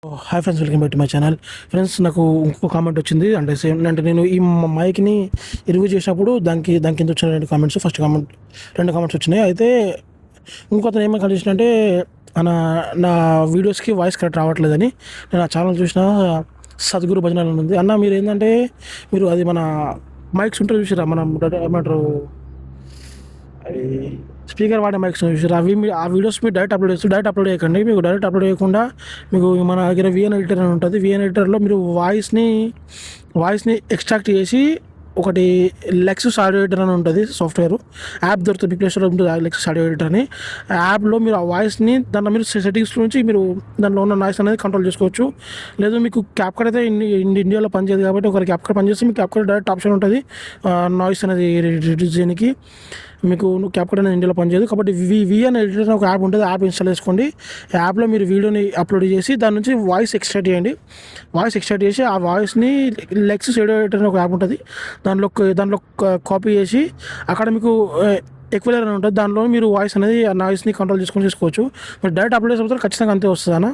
Hi friends, welcome back to my channel. Friends, నాకు ఇంకో comment వచ్చింది. అంటే సేమ్ అంటే నేను ఈ మైక్ని రివ్యూ చేసినప్పుడు దాని కింద వచ్చిన రెండు కామెంట్స్. రెండు కామెంట్స్ వచ్చినాయి. అయితే ఇంకొకతను ఏమైనా కలిసిందంటే నా నా వీడియోస్కి వాయిస్ కరెక్ట్ రావట్లేదని. నేను ఆ ఛానల్ చూసిన సద్గురు భజనలు ఉంది అన్న. మీరు ఏంటంటే అది మన మైక్స్ ఉంటుంది చూసిరా, మనం ఏమంటారు అవి స్పీకర్ వాడే మైక్స్ చూసారు, ఆ వీడియోస్ మీరు డైరెక్ట్ అప్లోడ్ చేయకండి. మీకు డైరెక్ట్ అప్లోడ్ చేయకుండా మీకు మన దగ్గర విఎన్ ఎడిటర్ అని ఉంటుంది. విఎన్ ఎడిటర్లో మీరు వాయిస్ని ఎక్స్ట్రాక్ట్ చేసి ఒకటి లెక్సస్ ఆడియో ఎడిటర్ అని ఉంటుంది సాఫ్ట్వేర్, యాప్ దొరుకుతుంది. ప్లే స్టోర్లో ఉంటుంది లెక్సస్ ఆడియో ఎడిటర్ అని. యాప్లో మీరు ఆ వాయిస్ని దాంట్లో మీరు సెట్టింగ్స్ నుంచి మీరు దాంట్లో ఉన్న నాయిస్ అనేది కంట్రోల్ చేసుకోవచ్చు. లేదు మీకు క్యాప్కట్ అయితే ఇండియాలో పనిచేయదు కాబట్టి ఒకరి క్యాప్కట్ పనిచేస్తే మీకు క్యాప్కట్ డైరెక్ట్ ఆప్షన్ ఉంటుంది నాయిస్ అనేది రిడ్యూస్ చేయడానికి. మీకు క్యాప్కట్ అనేది ఇండియాలో పనిచేయదు కాబట్టి విఎన్ ఎడిటర్ అని ఒక యాప్ ఉంటుంది. యాప్ ఇన్స్టాల్ చేసుకోండి. యాప్లో మీరు వీడియోని అప్లోడ్ చేసి దాని నుంచి వాయిస్ ఎక్స్ట్రాక్ట్ చేయండి. వాయిస్ ఎక్స్ట్రాక్ట్ చేసి ఆ వాయిస్ని లెక్సస్ ఆడియో ఎడిటర్ అని ఒక యాప్ ఉంటుంది, దాంట్లో కాపీ చేసి అక్కడ మీకు ఎక్కువ అని ఉంటుంది. దానిలో మీరు వాయిస్ అనేది ఆ నాయిస్ని కంట్రోల్ చేసుకోవచ్చు. మీరు డైరెక్ట్ అప్లోడ్ చేసినప్పుడు ఖచ్చితంగా అంతే వస్తుంది అన్న.